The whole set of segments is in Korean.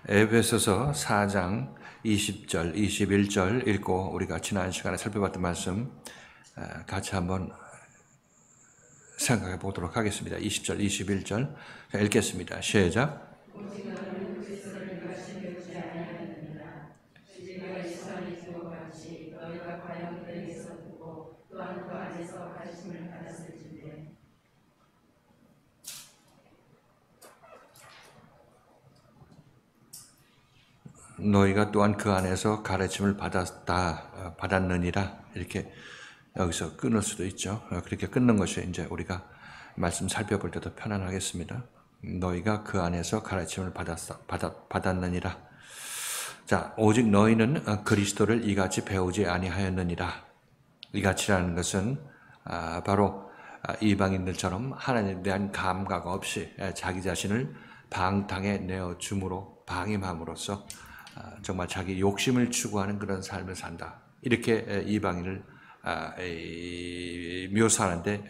에베소서 4장 20절, 21절 읽고 우리가 지난 시간에 살펴봤던 말씀 같이 한번 생각해 보도록 하겠습니다. 20절, 21절 읽겠습니다. 시작. 너희가 또한 그 안에서 가르침을 받았느니라. 이렇게 여기서 끊을 수도 있죠. 그렇게 끊는 것이 이제 우리가 말씀 살펴볼 때도 편안하겠습니다. 너희가 그 안에서 가르침을 받았느니라. 자, 오직 너희는 그리스도를 이같이 배우지 아니하였느니라. 이같이라는 것은 바로 이방인들처럼 하나님에 대한 감각 없이 자기 자신을 방탕에 내어줌으로 방임함으로써 정말 자기 욕심을 추구하는 그런 삶을 산다. 이렇게 이방인을 묘사하는데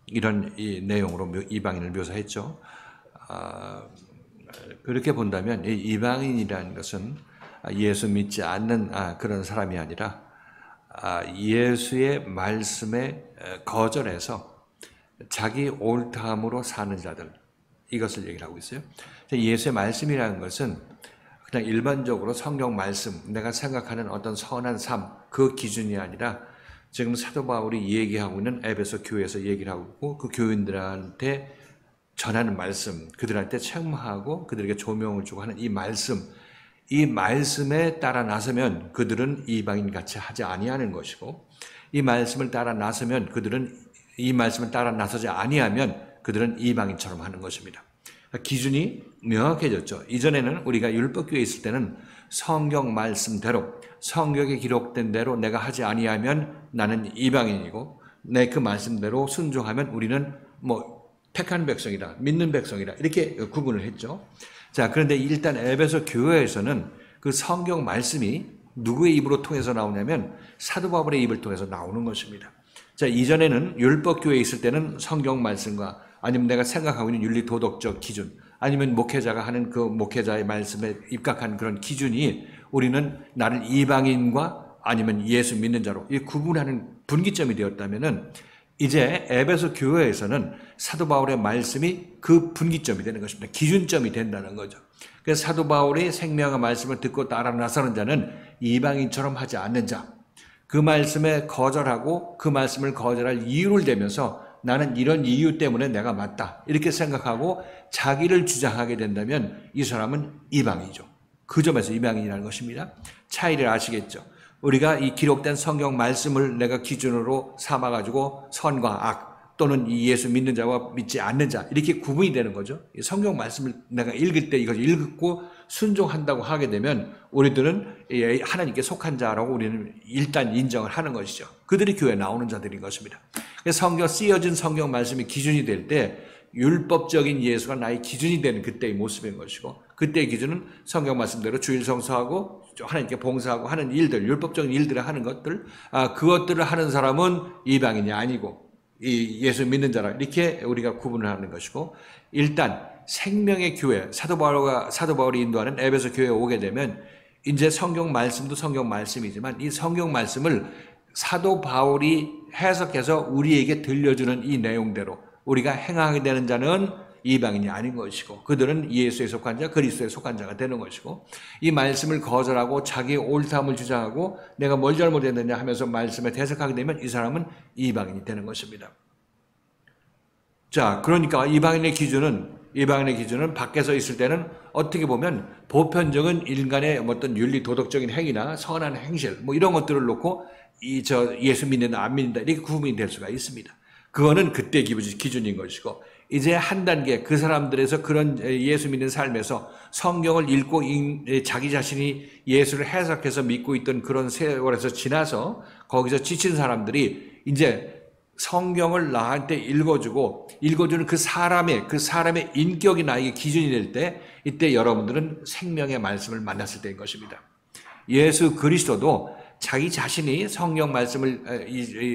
이런 내용으로 이방인을 묘사했죠. 그렇게 본다면 이방인이라는 것은 예수 믿지 않는 그런 사람이 아니라 예수의 말씀에 거절해서 자기 옳다함으로 사는 자들, 이것을 얘기를 하고 있어요. 예수의 말씀이라는 것은 그냥 일반적으로 성경 말씀, 내가 생각하는 어떤 선한 삶, 그 기준이 아니라 지금 사도 바울이 얘기하고 있는 에베소 교회에서 얘기를 하고 있고 그 교인들한테 전하는 말씀, 그들한테 책망하고 그들에게 조명을 주고 하는 이 말씀에 따라 나서면 그들은 이방인같이 하지 아니하는 것이고, 이 말씀을 따라 나서면 이 말씀을 따라 나서지 아니하면 그들은 이방인처럼 하는 것입니다. 기준이 명확해졌죠. 이전에는 우리가 율법교회에 있을 때는 성경 말씀대로, 성경에 기록된 대로 내가 하지 아니하면 나는 이방인이고, 내 그 말씀대로 순종하면 우리는 택한 백성이다, 믿는 백성이다, 이렇게 구분을 했죠. 자, 그런데 일단 에베소 교회에서는 그 성경 말씀이 누구의 입으로 통해서 나오냐면 사도 바울의 입을 통해서 나오는 것입니다. 자, 이전에는 율법교회에 있을 때는 성경 말씀과 아니면 내가 생각하고 있는 윤리 도덕적 기준, 아니면 목회자가 하는 그 목회자의 말씀에 입각한 그런 기준이 우리는 나를 이방인과 아니면 예수 믿는 자로 이 구분하는 분기점이 되었다면은 이제 에베소 교회에서는 사도 바울의 말씀이 그 분기점이 되는 것입니다. 기준점이 된다는 거죠. 그래서 사도 바울의 생명의 말씀을 듣고 따라 나서는 자는 이방인처럼 하지 않는 자, 그 말씀에 거절하고 그 말씀을 거절할 이유를 대면서 나는 이런 이유 때문에 내가 맞다, 이렇게 생각하고 자기를 주장하게 된다면 이 사람은 이방이죠. 그 점에서 이방인이라는 것입니다. 차이를 아시겠죠? 우리가 이 기록된 성경 말씀을 내가 기준으로 삼아가지고 선과 악, 또는 이 예수 믿는 자와 믿지 않는 자, 이렇게 구분이 되는 거죠. 성경 말씀을 내가 읽을 때 이걸 읽고 순종한다고 하게 되면 우리들은 하나님께 속한 자라고 우리는 일단 인정을 하는 것이죠. 그들이 교회에 나오는 자들인 것입니다. 성경 쓰여진 성경 말씀이 기준이 될 때 율법적인 예수가 나의 기준이 되는 그때의 모습인 것이고, 그때의 기준은 성경 말씀대로 주일 성수하고 하나님께 봉사하고 하는 일들, 율법적인 일들을 하는 것들, 그것들을 하는 사람은 이방인이 아니고 이 예수 믿는 자라, 이렇게 우리가 구분을 하는 것이고, 일단 생명의 교회, 사도 바울이 인도하는 에베소 교회에 오게 되면 이제 성경 말씀도 성경 말씀이지만 이 성경 말씀을 사도 바울이 해석해서 우리에게 들려주는 이 내용대로 우리가 행하게 되는 자는 이방인이 아닌 것이고, 그들은 예수에 속한 자, 그리스도에 속한 자가 되는 것이고, 이 말씀을 거절하고 자기의 옳다함을 주장하고 내가 뭘 잘못했느냐 하면서 말씀에 대적하게 되면 이 사람은 이방인이 되는 것입니다. 자, 그러니까 이방인의 기준은 밖에서 있을 때는 어떻게 보면 보편적인 인간의 어떤 윤리 도덕적인 행위나 선한 행실 이런 것들을 놓고 예수 믿는다 안 믿는다 이렇게 구분이 될 수가 있습니다. 그거는 그때 기준인 것이고, 이제 한 단계 그 사람들에서 그런 예수 믿는 삶에서 성경을 읽고 자기 자신이 예수를 해석해서 믿고 있던 그런 세월에서 지나서 거기서 지친 사람들이 이제 성경을 나한테 읽어주는 그 사람의 인격이 나에게 기준이 될 때, 이때 여러분들은 생명의 말씀을 만났을 때인 것입니다. 예수 그리스도도 자기 자신이 성경 말씀을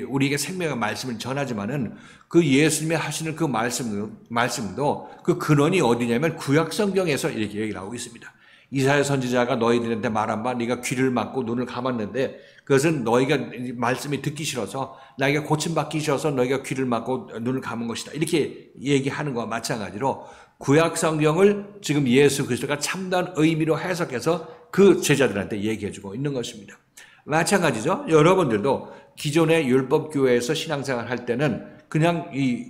우리에게 생명의 말씀을 전하지만은 그 예수님이 하시는 그 말씀도 그 근원이 어디냐면 구약 성경에서 이렇게 얘기를 하고 있습니다. 이사야 선지자가 너희들한테 말한 바 네가 귀를 막고 눈을 감았는데 그것은 너희가 말씀이 듣기 싫어서 나에게 고침받기 싫어서 너희가 귀를 막고 눈을 감은 것이다. 이렇게 얘기하는 것과 마찬가지로 구약 성경을 지금 예수 그리스도가 참다운 의미로 해석해서 그 제자들한테 얘기해주고 있는 것입니다. 마찬가지죠. 여러분들도 기존의 율법교회에서 신앙생활 할 때는 그냥 이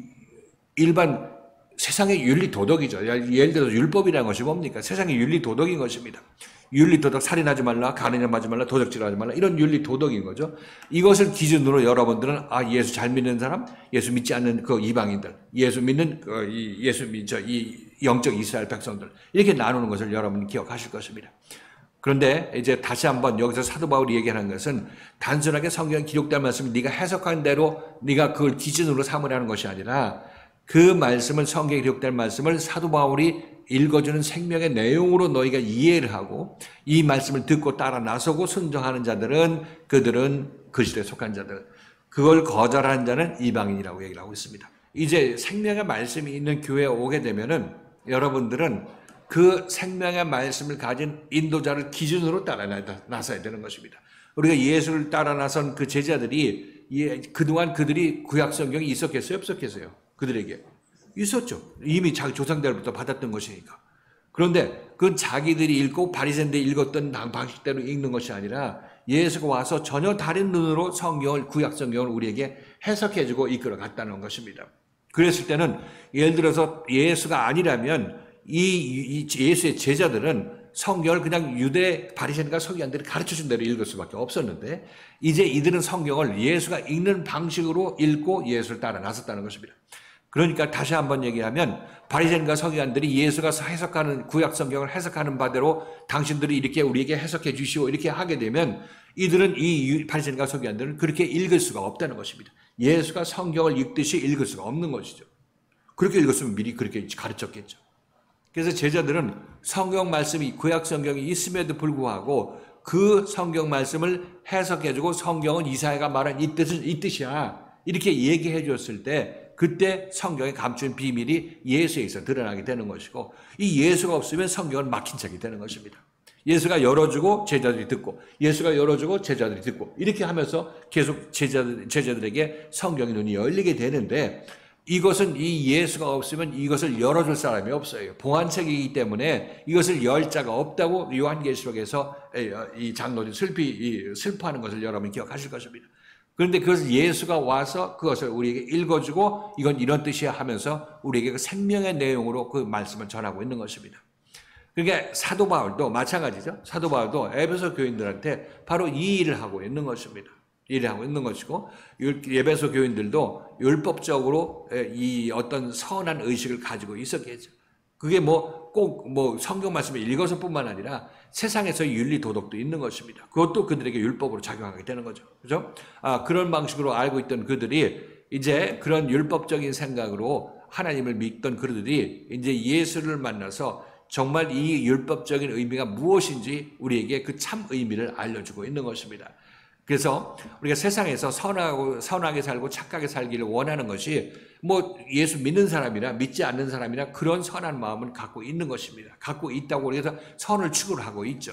일반 세상의 윤리 도덕이죠. 예를 들어서 율법이라는 것이 뭡니까? 세상의 윤리 도덕인 것입니다. 윤리 도덕, 살인하지 말라, 간음하지 말라, 도적질하지 말라, 이런 윤리 도덕인 거죠. 이것을 기준으로 여러분들은 예수 잘 믿는 사람, 예수 믿지 않는 그 이방인들, 예수 믿는 이 영적 이스라엘 백성들 이렇게 나누는 것을 여러분이 기억하실 것입니다. 그런데 이제 다시 한번 여기서 사도 바울이 얘기하는 것은 단순하게 성경에 기록된 말씀을 네가 해석한 대로 네가 그걸 기준으로 삼으라는 것이 아니라 그 말씀을 성경에 기록된 말씀을 사도 바울이 읽어주는 생명의 내용으로 너희가 이해를 하고 이 말씀을 듣고 따라 나서고 순종하는 자들은 그들은 그리스도에 속한 자들, 그걸 거절하는 자는 이방인이라고 얘기를 하고 있습니다. 이제 생명의 말씀이 있는 교회에 오게 되면은 여러분들은 그 생명의 말씀을 가진 인도자를 기준으로 따라 나서야 되는 것입니다. 우리가 예수를 따라 나선 그 제자들이 그동안 그들이 구약 성경이 있었겠어요? 없었겠어요? 그들에게 있었죠. 이미 자기 조상들부터 받았던 것이니까. 그런데 그건 자기들이 읽고 바리새인들이 읽었던 방식대로 읽는 것이 아니라 예수가 와서 전혀 다른 눈으로 성경을, 구약 성경을 우리에게 해석해주고 이끌어 갔다는 것입니다. 그랬을 때는 예를 들어서 예수가 아니라면 이 예수의 제자들은 성경을 그냥 유대 바리새인과 서기관들이 가르쳐준 대로 읽을 수밖에 없었는데 이제 이들은 성경을 예수가 읽는 방식으로 읽고 예수를 따라 나섰다는 것입니다. 그러니까 다시 한번 얘기하면 바리새인과 서기관들이 예수가 해석하는 구약 성경을 해석하는 바대로 당신들이 이렇게 우리에게 해석해 주시오 이렇게 하게 되면 이들은 이 바리새인과 서기관들은 그렇게 읽을 수가 없다는 것입니다. 예수가 성경을 읽듯이 읽을 수가 없는 것이죠. 그렇게 읽었으면 미리 그렇게 가르쳤겠죠. 그래서 제자들은 성경 말씀이 구약 성경이 있음에도 불구하고 그 성경 말씀을 해석해주고 성경은 이사야가 말한 이 뜻이야 이렇게 얘기해 줬을 때 그때 성경에 감춘 비밀이 예수에 있어 드러나게 되는 것이고 이 예수가 없으면 성경은 막힌 책이 되는 것입니다. 예수가 열어주고 제자들이 듣고 예수가 열어주고 제자들이 듣고 이렇게 하면서 계속 제자들에게 성경의 눈이 열리게 되는데 이것은 이 예수가 없으면 이것을 열어줄 사람이 없어요. 봉안책이기 때문에 이것을 열 자가 없다고 요한계시록에서 이 장로들이 슬퍼하는 것을 여러분이 기억하실 것입니다. 그런데 그것을 예수가 와서 그것을 우리에게 읽어주고 이건 이런 뜻이야 하면서 우리에게 그 생명의 내용으로 그 말씀을 전하고 있는 것입니다. 그러니까 사도 바울도 마찬가지죠. 사도 바울도 에베소 교인들한테 바로 이 일을 하고 있는 것입니다. 일을 하고 있는 것이고 에베소 교인들도 율법적으로 이 어떤 선한 의식을 가지고 있었겠죠. 그게 꼭 성경 말씀을 읽어서뿐만 아니라 세상에서의 윤리 도덕도 있는 것입니다. 그것도 그들에게 율법으로 작용하게 되는 거죠. 그죠? 그런 방식으로 알고 있던 그들이 이제 그런 율법적인 생각으로 하나님을 믿던 그들이 이제 예수를 만나서 정말 이 율법적인 의미가 무엇인지 우리에게 그 참 의미를 알려주고 있는 것입니다. 그래서 우리가 세상에서 선하게 살고 착하게 살기를 원하는 것이 예수 믿는 사람이나 믿지 않는 사람이나 그런 선한 마음은 갖고 있는 것입니다. 갖고 있다고 해서 선을 추구를 하고 있죠.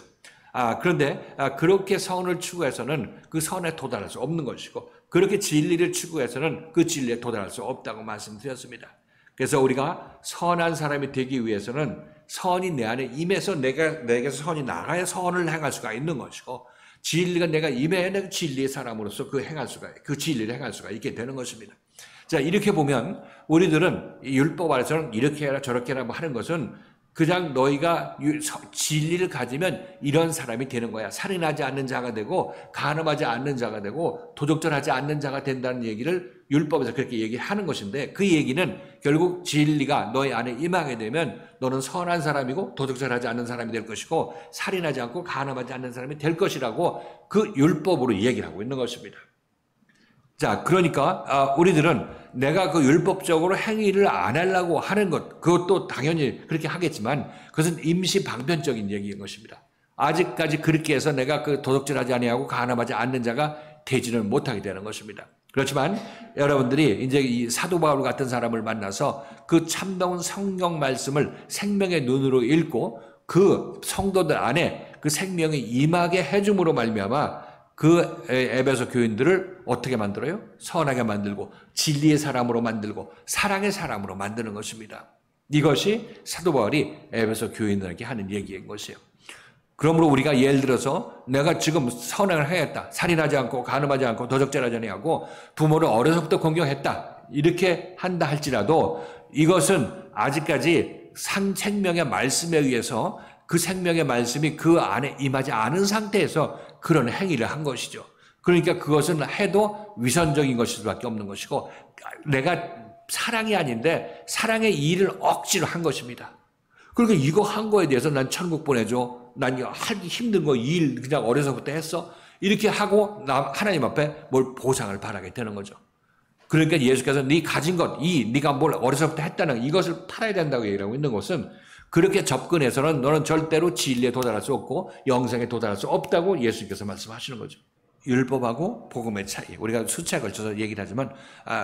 그런데 그렇게 선을 추구해서는 그 선에 도달할 수 없는 것이고 그렇게 진리를 추구해서는 그 진리에 도달할 수 없다고 말씀드렸습니다. 그래서 우리가 선한 사람이 되기 위해서는 선이 내 안에 임해서 내게서 선이 나가야 선을 행할 수가 있는 것이고 진리가 내가 임해야 내가 진리의 사람으로서 그 진리를 행할 수가 있게 되는 것입니다. 자, 이렇게 보면 우리들은 율법 아래서는 이렇게 해라 저렇게 해라 하는 것은 그냥 너희가 진리를 가지면 이런 사람이 되는 거야. 살인하지 않는 자가 되고 간음하지 않는 자가 되고 도적질하지 않는 자가 된다는 얘기를 율법에서 그렇게 얘기하는 것인데 그 얘기는 결국 진리가 너희 안에 임하게 되면 너는 선한 사람이고 도적질하지 않는 사람이 될 것이고 살인하지 않고 간음하지 않는 사람이 될 것이라고 그 율법으로 얘기를 하고 있는 것입니다. 자, 그러니까 우리들은 내가 그 율법적으로 행위를 안 하려고 하는 것, 그것도 당연히 그렇게 하겠지만 그것은 임시 방편적인 얘기인 것입니다. 아직까지 그렇게 해서 내가 그 도둑질하지 아니하고 간음하지 않는 자가 되지는 못하게 되는 것입니다. 그렇지만 여러분들이 이제 이 사도 바울 같은 사람을 만나서 그 참다운 성경 말씀을 생명의 눈으로 읽고 그 성도들 안에 그 생명이 임하게 해줌으로 말미암아 그 에베소 교인들을 어떻게 만들어요? 선하게 만들고 진리의 사람으로 만들고 사랑의 사람으로 만드는 것입니다. 이것이 사도 바울이 에베소 교인들에게 하는 얘기인 것이에요. 그러므로 우리가 예를 들어서 내가 지금 선행을 하겠다. 살인하지 않고 간음하지 않고 도적질하지 아니하고 부모를 어려서부터 공경했다. 이렇게 한다 할지라도 이것은 아직까지 생명의 말씀에 의해서 그 생명의 말씀이 그 안에 임하지 않은 상태에서 그런 행위를 한 것이죠. 그러니까 그것은 해도 위선적인 것일 수밖에 없는 것이고 내가 사랑이 아닌데 사랑의 일을 억지로 한 것입니다. 그러니까 이거 한 거에 대해서 난 천국 보내줘. 난 하기 힘든 거 일 그냥 어려서부터 했어. 이렇게 하고 하나님 앞에 뭘 보상을 바라게 되는 거죠. 그러니까 예수께서 네 가진 것, 네가 뭘 어려서부터 했다는 이것을 팔아야 된다고 얘기하고 있는 것은 그렇게 접근해서는 너는 절대로 진리에 도달할 수 없고 영생에 도달할 수 없다고 예수님께서 말씀하시는 거죠. 율법하고 복음의 차이. 우리가 수차에 걸쳐서 얘기를 하지만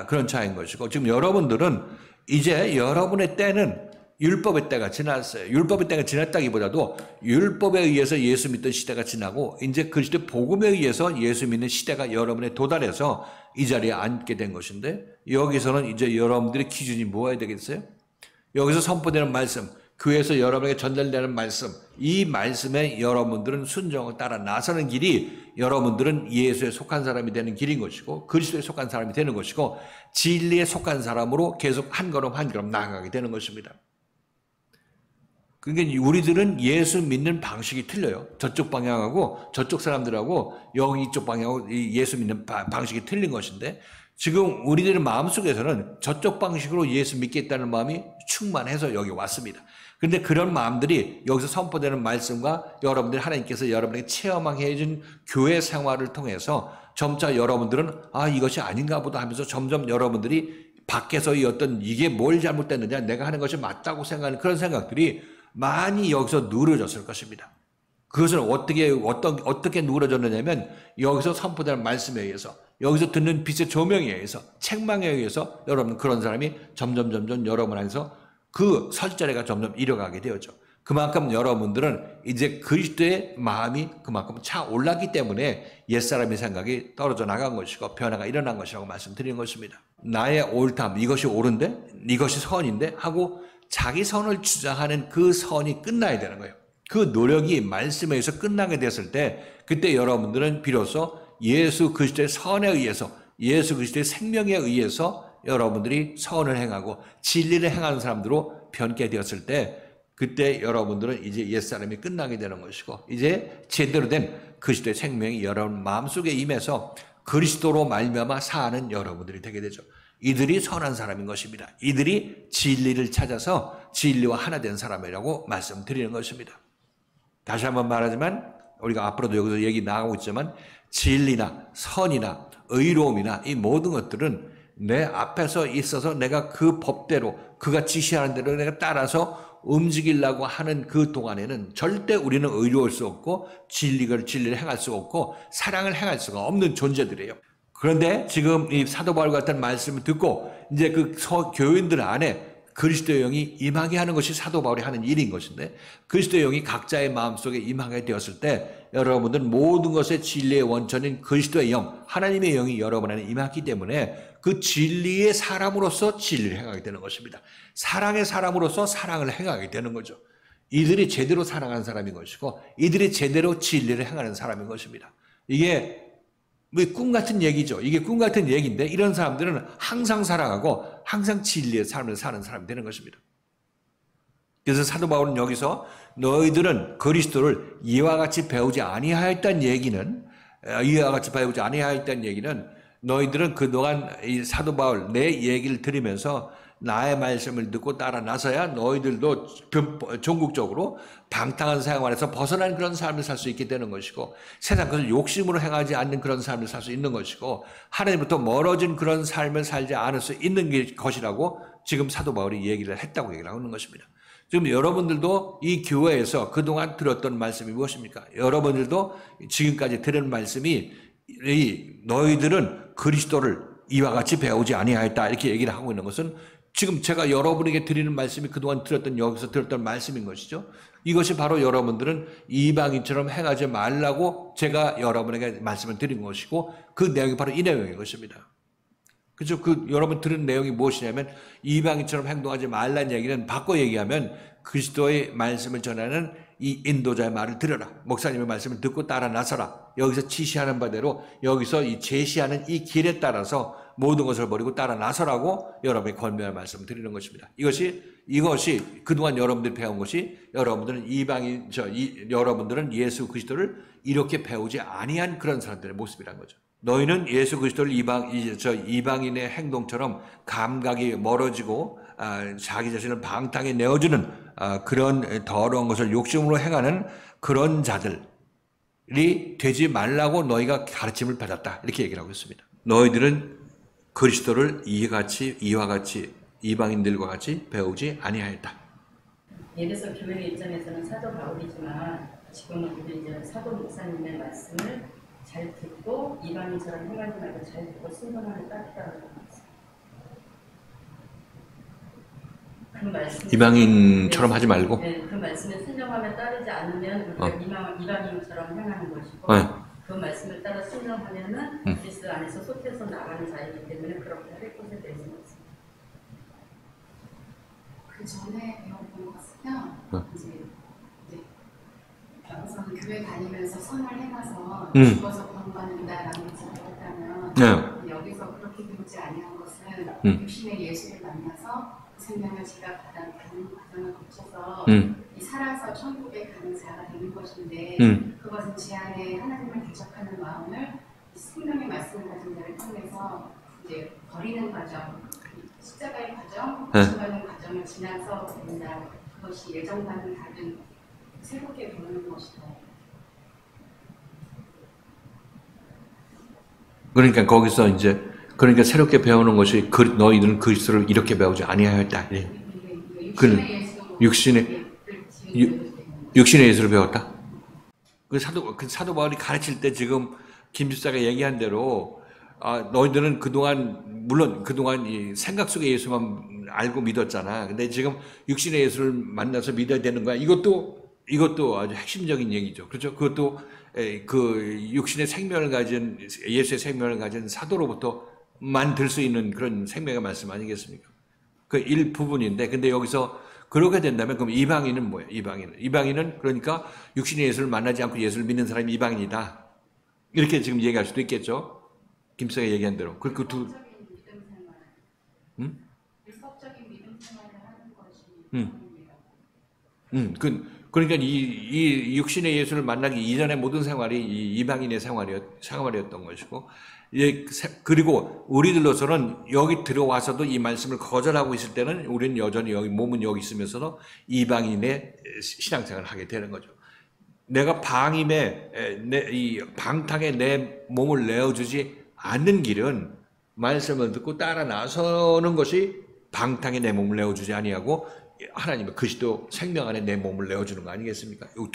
그런 차이인 것이고 지금 여러분들은 이제 여러분의 때는 율법의 때가 지났어요. 율법의 때가 지났다기보다도 율법에 의해서 예수 믿던 시대가 지나고 이제 그리스도의 복음에 의해서 예수 믿는 시대가 여러분에 도달해서 이 자리에 앉게 된 것인데 여기서는 이제 여러분들의 기준이 뭐어야 되겠어요? 여기서 선포되는 말씀, 교회에서 여러분에게 전달되는 말씀, 이 말씀에 여러분들은 순종을 따라 나서는 길이 여러분들은 예수에 속한 사람이 되는 길인 것이고 그리스도에 속한 사람이 되는 것이고 진리에 속한 사람으로 계속 한 걸음 한 걸음 나아가게 되는 것입니다. 그러니까 우리들은 예수 믿는 방식이 틀려요. 저쪽 방향하고 저쪽 사람들하고 여기 이쪽 방향하고 예수 믿는 방식이 틀린 것인데 지금 우리들의 마음속에서는 저쪽 방식으로 예수 믿겠다는 마음이 충만해서 여기 왔습니다. 그런데 그런 마음들이 여기서 선포되는 말씀과 여러분들 하나님께서 여러분에게 체험하게 해준 교회 생활을 통해서 점차 여러분들은 이것이 아닌가 보다 하면서 점점 여러분들이 밖에서의 어떤 이게 뭘 잘못됐느냐 내가 하는 것이 맞다고 생각하는 그런 생각들이 많이 여기서 누그러졌을 것입니다. 그것을 어떻게 누그러졌느냐면 여기서 선포되는 말씀에 의해서 여기서 듣는 빛의 조명에 의해서 책망에 의해서 여러분 그런 사람이 점점 여러분 안에서 그 설자리가 점점 이뤄가게 되었죠. 그만큼 여러분들은 이제 그리스도의 마음이 그만큼 차올랐기 때문에 옛사람의 생각이 떨어져 나간 것이고 변화가 일어난 것이라고 말씀드리는 것입니다. 나의 옳담 이것이 옳은데 이것이 선인데 하고 자기 선을 주장하는 그 선이 끝나야 되는 거예요. 그 노력이 말씀에 의해서 끝나게 됐을 때 그때 여러분들은 비로소 예수 그리스도의 선에 의해서 예수 그리스도의 생명에 의해서 여러분들이 선을 행하고 진리를 행하는 사람들로 변케 되었을 때 그때 여러분들은 이제 옛사람이 끝나게 되는 것이고 이제 제대로 된 그리스도의 생명이 여러분 마음속에 임해서 그리스도로 말미암아 사는 여러분들이 되게 되죠. 이들이 선한 사람인 것입니다. 이들이 진리를 찾아서 진리와 하나 된 사람이라고 말씀드리는 것입니다. 다시 한번 말하지만 우리가 앞으로도 여기서 얘기 나가고 있지만 진리나 선이나 의로움이나 이 모든 것들은 내 앞에서 있어서 내가 그 법대로 그가 지시하는 대로 내가 따라서 움직이려고 하는 그 동안에는 절대 우리는 의로울 수 없고 진리를 행할 수 없고 사랑을 행할 수가 없는 존재들이에요. 그런데 지금 이 사도 바울 같은 말씀을 듣고 이제 그 교인들 안에 그리스도의 영이 임하게 하는 것이 사도 바울이 하는 일인 것인데 그리스도의 영이 각자의 마음속에 임하게 되었을 때 여러분들은 모든 것의 진리의 원천인 그리스도의 영, 하나님의 영이 여러분 안에 임하기 때문에 그 진리의 사람으로서 진리를 행하게 되는 것입니다. 사랑의 사람으로서 사랑을 행하게 되는 거죠. 이들이 제대로 사랑하는 사람인 것이고 이들이 제대로 진리를 행하는 사람인 것입니다. 이게 꿈 같은 얘기죠. 이게 꿈 같은 얘기인데 이런 사람들은 항상 사랑하고 항상 진리의 삶을 사는 사람이 되는 것입니다. 그래서 사도 바울은 여기서 너희들은 그리스도를 이와 같이 배우지 아니하였다는 얘기는 너희들은 그동안 이 사도 바울 내 얘기를 들으면서 나의 말씀을 듣고 따라 나서야 너희들도 전국적으로 방탕한 생활에서 벗어난 그런 삶을 살 수 있게 되는 것이고 세상 것을 욕심으로 행하지 않는 그런 삶을 살 수 있는 것이고 하나님부터 멀어진 그런 삶을 살지 않을 수 있는 것이라고 지금 사도 바울이 얘기를 했다고 얘기를 하는 것입니다. 지금 여러분들도 이 교회에서 그동안 들었던 말씀이 무엇입니까? 여러분들도 지금까지 들은 말씀이 너희들은 그리스도를 이와 같이 배우지 아니하였다 이렇게 얘기를 하고 있는 것은 지금 제가 여러분에게 드리는 말씀이 그동안 여기서 들었던 말씀인 것이죠. 이것이 바로 여러분들은 이방인처럼 행하지 말라고 제가 여러분에게 말씀을 드린 것이고 그 내용이 바로 이 내용인 것입니다. 그죠? 여러분 들은 내용이 무엇이냐면 이방인처럼 행동하지 말라는 얘기는 바꿔 얘기하면 그리스도의 말씀을 전하는 이 인도자의 말을 들어라. 목사님의 말씀을 듣고 따라 나서라. 여기서 지시하는 바대로 여기서 이 제시하는 이 길에 따라서 모든 것을 버리고 따라 나서라고 여러분의 권면할 말씀을 드리는 것입니다. 이것이 그동안 여러분들이 배운 것이 여러분들은 여러분들은 예수 그리스도를 이렇게 배우지 아니한 그런 사람들의 모습이라는 거죠. 너희는 예수 그리스도를 이방인의 행동처럼 감각이 멀어지고 자기 자신을 방탕에 내어주는 그런 더러운 것을 욕심으로 행하는 그런 자들이 되지 말라고 너희가 가르침을 받았다. 이렇게 얘기를 하고 있습니다. 너희들은 그리스도를 이와 같이 이방인들과 같이 배우지 아니하였다. 예배소 교회 입장에서는 사도 바울이지만 지금은 우리 이제 사도 목사님의 말씀을 잘 듣고 이방인처럼 행하지 말고 잘 듣고 순종하는 따뜻하다고 말씀. 이방인처럼 하지 말고. 네, 그 말씀에 순종하며 따르지 않으면 우리가 이방인처럼 행하는 것이고. 그 말씀을 따라 순종하면은 그리스도 안에서 솟해서 나가는 자이기 때문에 그렇게 할 것에 대해서는 없습니다. 그 전에 배워본 것은요, 이제 우선 교회 다니면서 선을 해가서 죽어서 구원받는다라는 것을 배웠다면 여기서 그렇게 배우지 아니한 것은 육신의 예수를 만나서 그 생명을 지각하는 과정을 거쳐서 이 살아서 천국에 가는 자가 되는 것인데 그것은 제 안에 하나님을 대적하는 마음을 생명의 말씀을 가진 자를 통해서 이제 버리는 과정, 십자가의 과정, 고침받는 과정을 지나서 된다. 그것이 예정과는 다른 새롭게 보는 것이다. 그러니까 거기서 이제 새롭게 배우는 것이 너희들은 그리스도를 이렇게 배우지 아니하였다. 육신의 예수를 배웠다. 그 사도 바울이 가르칠 때 지금 김 집사가 얘기한 대로 너희들은 그동안 이 생각 속의 예수만 알고 믿었잖아. 근데 지금 육신의 예수를 만나서 믿어야 되는 거야. 이것도 아주 핵심적인 얘기죠. 그렇죠? 그것도 그 육신의 생명을 가진 예수의 생명을 가진 사도로부터만 들 수 있는 그런 생명의 말씀 아니겠습니까? 그 일부분인데, 근데 여기서 그렇게 된다면 그럼 이방인은 뭐예요? 이방인은 그러니까 육신의 예수를 만나지 않고 예수를 믿는 사람이 이방인이다. 이렇게 지금 얘기할 수도 있겠죠. 김씨가 얘기한 대로. 율법적인 믿음 생활을 하는 것이 그러니까 이 육신의 예수를 만나기 이전의 모든 생활이 이 이방인의 생활이었던 것이고, 그리고 우리들로서는 여기 들어와서도 이 말씀을 거절하고 있을 때는 우리는 여전히 몸은 여기 있으면서도 이방인의 신앙생활을 하게 되는 거죠. 내가 이 방탕에 내 몸을 내어주지 않는 길은 말씀을 듣고 따라 나서는 것이 방탕에 내 몸을 내어주지 아니하고 하나님의 그리스도 생명 안에 내 몸을 내어주는 거 아니겠습니까? 이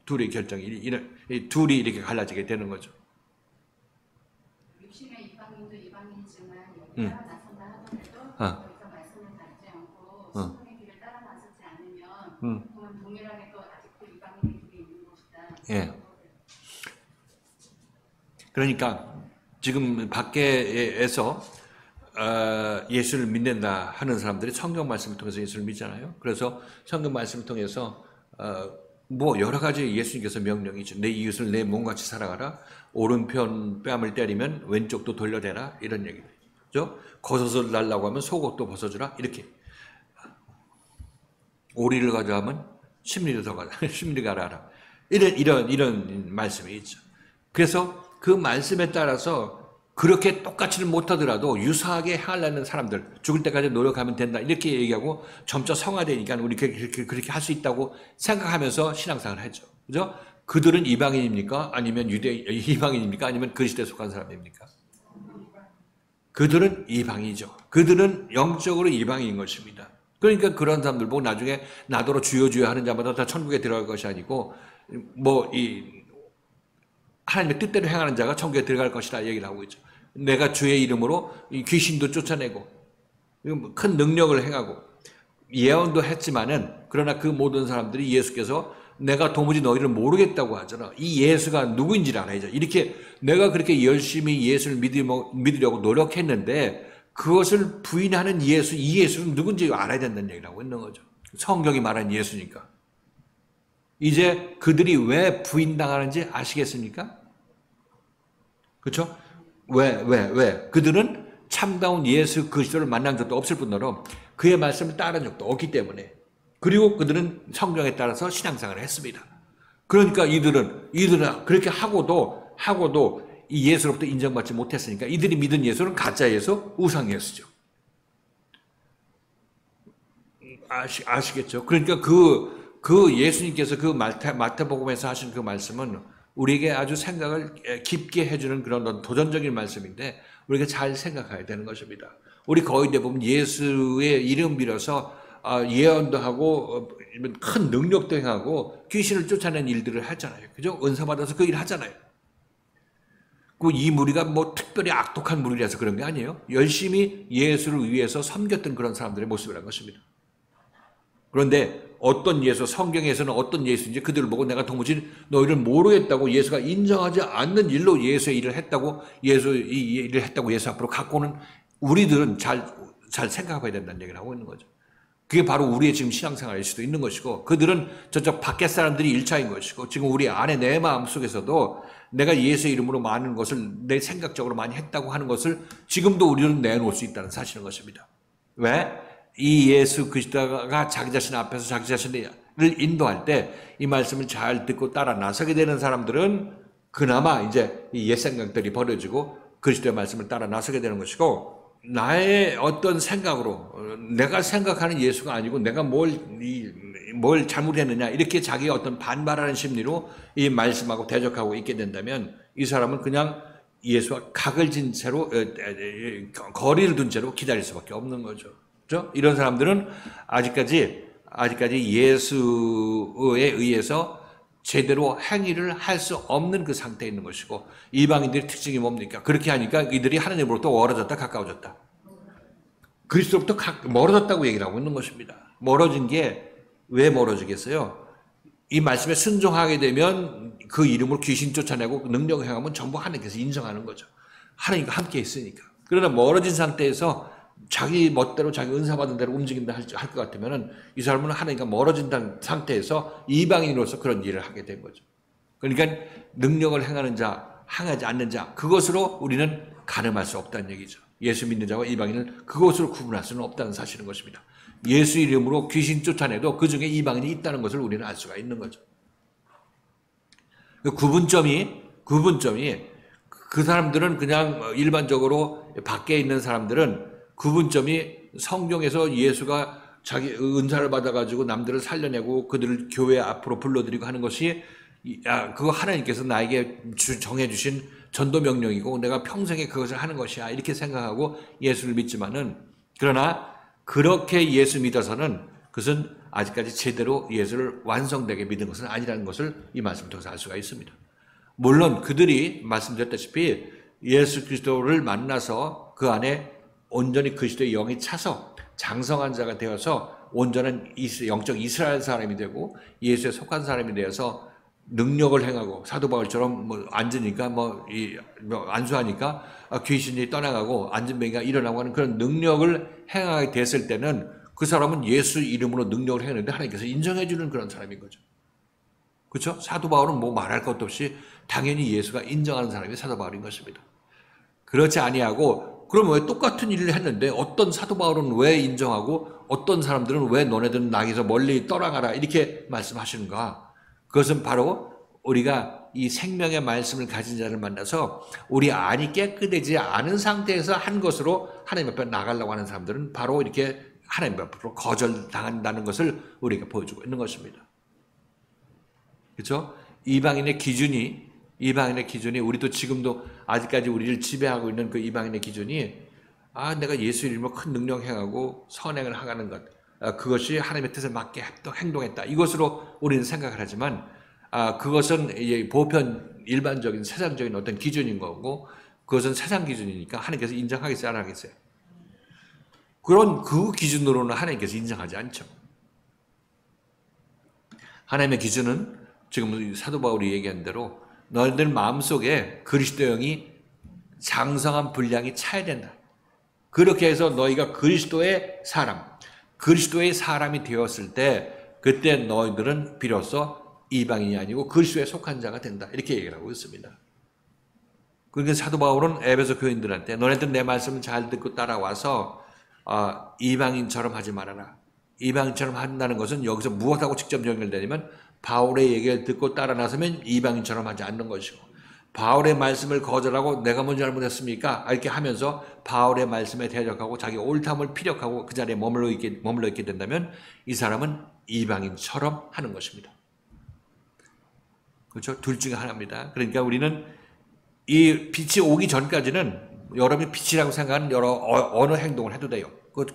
둘의 결정이 이 둘이 이렇게 갈라지게 되는 거죠. 육신의 이방인도 이방인이지만 여기 따라 나선다 하더라도 여기서 말씀을 닫지 않고 신분의 길을 따라 나서지 않으면 그건 동일하게 또 아직도 이방인의 길에 있는 것이다. 예. 그러니까 지금 밖에서 예수를 믿는다 하는 사람들이 성경 말씀을 통해서 예수를 믿잖아요. 그래서 성경 말씀을 통해서 뭐 여러 가지 예수님께서 명령이죠. 내 이웃을 내 몸같이 사랑하라. 오른편 뺨을 때리면 왼쪽도 돌려대라. 이런 얘기죠. 겉옷을 달라고 하면 속옷도 벗어주라. 이렇게. 오리를 가져가면 심리를 더 가라. 심리 가라. 이런 말씀이 있죠. 그래서 그 말씀에 따라서 그렇게 똑같이는 못하더라도 유사하게 하려는 사람들, 죽을 때까지 노력하면 된다. 이렇게 얘기하고 점차 성화되니까 우리 그렇게 할 수 있다고 생각하면서 신앙생활을 했죠. 그죠? 그들은 이방인입니까? 아니면 이방인입니까? 아니면 그리스도에 속한 사람입니까? 그들은 이방이죠. 그들은 영적으로 이방인 것입니다. 그러니까 그런 사람들 보고 나중에 나더러 주여 주여 하는 자마다 다 천국에 들어갈 것이 아니고 하나님의 뜻대로 행하는 자가 천국에 들어갈 것이다 얘기를 하고 있죠. 내가 주의 이름으로 이 귀신도 쫓아내고 큰 능력을 행하고 예언도 했지만은 그러나 그 모든 사람들이 예수께서 내가 도무지 너희를 모르겠다고 하잖아. 이 예수가 누구인지를 알아야죠. 이렇게 내가 그렇게 열심히 예수를 믿으려고 노력했는데 그것을 부인하는 예수, 이 예수는 누군지 알아야 된다는 얘기를 하고 있는 거죠. 성경이 말한 예수니까. 이제 그들이 왜 부인당하는지 아시겠습니까? 그렇죠? 왜? 그들은 참다운 예수 그리스도를 만난 적도 없을 뿐더러 그의 말씀을 따른 적도 없기 때문에, 그리고 그들은 성경에 따라서 신앙생활을 했습니다. 그러니까 이들은 그렇게 하고도 이 예수로부터 인정받지 못했으니까 이들이 믿은 예수는 가짜 예수, 우상 예수죠. 아시겠죠? 그러니까 그 예수님께서 그 마태복음에서 하신 그 말씀은 우리에게 아주 생각을 깊게 해주는 그런 도전적인 말씀인데 우리가 잘 생각해야 되는 것입니다. 우리 거의 대부분 예수의 이름 빌어서 예언도 하고 큰 능력도 행하고 귀신을 쫓아낸 일들을 하잖아요. 그죠? 은사 받아서 그 일 하잖아요. 이 무리가 뭐 특별히 악독한 무리라서 그런 게 아니에요. 열심히 예수를 위해서 섬겼던 그런 사람들의 모습이라는 것입니다. 그런데 어떤 예수, 성경에서는 어떤 예수인지 그들을 보고 내가 도무지 너희를 모르겠다고 예수가 인정하지 않는 일로 예수의 일을 했다고, 이 일을 했다고 예수 앞으로 갖고 오는 우리들은 잘 생각해봐야 된다는 얘기를 하고 있는 거죠. 그게 바로 우리의 지금 신앙생활일 수도 있는 것이고, 그들은 저쪽 밖에 사람들이 1차인 것이고, 지금 우리 안에 내 마음 속에서도 내가 예수의 이름으로 많은 것을 내 생각적으로 많이 했다고 하는 것을 지금도 우리는 내놓을 수 있다는 사실인 것입니다. 왜? 이 예수 그리스도가 자기 자신 앞에서 자기 자신을 인도할 때 이 말씀을 잘 듣고 따라 나서게 되는 사람들은 그나마 이제 이 옛 생각들이 버려지고 그리스도의 말씀을 따라 나서게 되는 것이고, 나의 어떤 생각으로 내가 생각하는 예수가 아니고 내가 뭘 잘못했느냐 이렇게 자기가 어떤 반발하는 심리로 이 말씀하고 대적하고 있게 된다면 이 사람은 그냥 예수와 각을 진 채로 거리를 둔 채로 기다릴 수밖에 없는 거죠. 그렇죠? 이런 사람들은 아직까지 예수에 의해서 제대로 행위를 할 수 없는 그 상태에 있는 것이고, 이방인들의 특징이 뭡니까? 그렇게 하니까 이들이 하나님으로부터 멀어졌다 가까워졌다. 그리스도로부터 멀어졌다고 얘기를 하고 있는 것입니다. 멀어진 게 왜 멀어지겠어요? 이 말씀에 순종하게 되면 그 이름으로 귀신 쫓아내고 능력을 행하면 전부 하나님께서 인정하는 거죠. 하나님과 함께 있으니까. 그러나 멀어진 상태에서 자기 멋대로 자기 은사 받은 대로 움직인다 할 것 같으면 이 사람은 하나님과 멀어진 상태에서 이방인으로서 그런 일을 하게 된 거죠. 그러니까 능력을 행하는 자, 행하지 않는 자, 그것으로 우리는 가늠할 수 없다는 얘기죠. 예수 믿는 자와 이방인을 그것으로 구분할 수는 없다는 사실인 것입니다. 예수 이름으로 귀신 쫓아내도 그 중에 이방인이 있다는 것을 우리는 알 수가 있는 거죠. 그 구분점이 그 사람들은 그냥 일반적으로 밖에 있는 사람들은 구분점이 성경에서 예수가 자기 은사를 받아가지고 남들을 살려내고 그들을 교회 앞으로 불러들이고 하는 것이 그거 하나님께서 나에게 정해주신 전도 명령이고 내가 평생에 그것을 하는 것이야 이렇게 생각하고 예수를 믿지만은, 그러나 그렇게 예수 믿어서는 그것은 아직까지 제대로 예수를 완성되게 믿은 것은 아니라는 것을 이 말씀 통해서 알 수가 있습니다. 물론 그들이 말씀드렸다시피 예수 그리스도를 만나서 그 안에 온전히 그리스도의 영이 차서 장성한 자가 되어서 온전한 영적 이스라엘 사람이 되고 예수에 속한 사람이 되어서 능력을 행하고 사도 바울처럼 앉으니까 안수하니까 귀신이 떠나가고 앉은 병이가 일어나고 하는 그런 능력을 행하게 됐을 때는 그 사람은 예수 이름으로 능력을 행하는데 하나님께서 인정해 주는 그런 사람인 거죠. 그렇죠? 사도 바울은 말할 것도 없이 당연히 예수가 인정하는 사람이 사도 바울인 것입니다. 그렇지 아니하고 그럼 왜 똑같은 일을 했는데 어떤 사도 바울은 왜 인정하고 어떤 사람들은 왜 너네들은 나에게서 멀리 떠나가라 이렇게 말씀하시는가? 그것은 바로 우리가 이 생명의 말씀을 가진 자를 만나서 우리 안이 깨끗해지지 않은 상태에서 한 것으로 하나님 앞에 나가려고 하는 사람들은 바로 이렇게 하나님 앞으로 거절당한다는 것을 우리가 보여주고 있는 것입니다. 그렇죠? 이방인의 기준이 우리도 지금도 아직까지 우리를 지배하고 있는 그 이방인의 기준이 내가 예수 이름으로 큰 능력 행하고 선행을 하는 것, 그것이 하나님의 뜻에 맞게 행동했다. 이것으로 우리는 생각을 하지만 그것은 보편 일반적인 세상적인 어떤 기준인 거고 그것은 세상 기준이니까 하나님께서 인정하겠어요? 안 하겠어요? 그 기준으로는 하나님께서 인정하지 않죠. 하나님의 기준은 지금 사도 바울이 얘기한 대로 너희들 마음속에 그리스도형이 장성한 분량이 차야 된다. 그렇게 해서 너희가 그리스도의 사람이 되었을 때 그때 너희들은 비로소 이방인이 아니고 그리스도에 속한 자가 된다. 이렇게 얘기를 하고 있습니다. 그러니까 사도 바울은 에베소 교인들한테 너네들 내 말씀을 잘 듣고 따라와서 이방인처럼 하지 말아라. 이방인처럼 한다는 것은 여기서 무엇하고 직접 연결되냐면 바울의 얘기를 듣고 따라 나서면 이방인처럼 하지 않는 것이고 바울의 말씀을 거절하고 내가 뭔지 잘못했습니까? 이렇게 하면서 바울의 말씀에 대적하고 자기 옳담을 피력하고 그 자리에 머물러 있게 된다면 이 사람은 이방인처럼 하는 것입니다. 그렇죠? 둘 중에 하나입니다. 그러니까 우리는 이 빛이 오기 전까지는 여러분이 빛이라고 생각하는 어느 행동을 해도 돼요. 그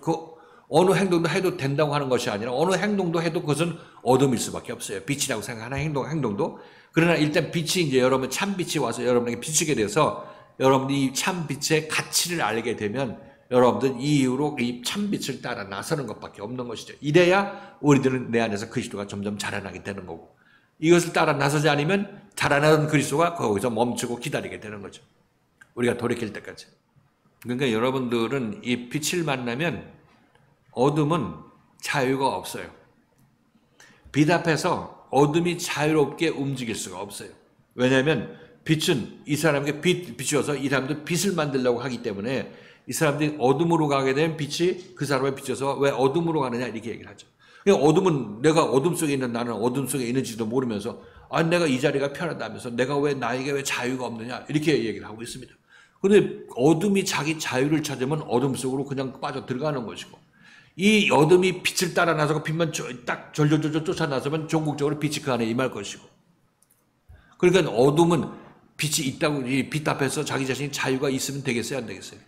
어느 행동도 해도 된다고 하는 것이 아니라 어느 행동도 해도 그것은 어둠일 수밖에 없어요. 빛이라고 생각하는 행동도. 그러나 일단 빛이 이제 여러분 참 빛이 와서 여러분에게 비추게 돼서 여러분이 이 참 빛의 가치를 알게 되면 여러분들 이 이후로 이 참 빛을 따라 나서는 것밖에 없는 것이죠. 이래야 우리들은 내 안에서 그리스도가 점점 자라나게 되는 거고 이것을 따라 나서지 않으면 자라나는 그리스도가 거기서 멈추고 기다리게 되는 거죠. 우리가 돌이킬 때까지. 그러니까 여러분들은 이 빛을 만나면 어둠은 자유가 없어요. 빛 앞에서 어둠이 자유롭게 움직일 수가 없어요. 왜냐하면 빛은 이 사람에게 비추어서 이 사람도 빛을 만들려고 하기 때문에 이 사람들이 어둠으로 가게 되면 빛이 그 사람을 비춰서 왜 어둠으로 가느냐 이렇게 얘기를 하죠. 그러니까 어둠은 내가 어둠 속에 있는 나는 어둠 속에 있는지도 모르면서 내가 이 자리가 편하다면서 나에게 왜 자유가 없느냐 이렇게 얘기를 하고 있습니다. 그런데 어둠이 자기 자유를 찾으면 어둠 속으로 그냥 빠져 들어가는 것이고 이 어둠이 빛을 따라 나서고 빛만 딱 절절절절 쫓아 나서면 종국적으로 빛이 그 안에 임할 것이고 그러니까 어둠은 빛이 있다고 이 빛 앞에서 자기 자신이 자유가 있으면 되겠어요 안 되겠어요?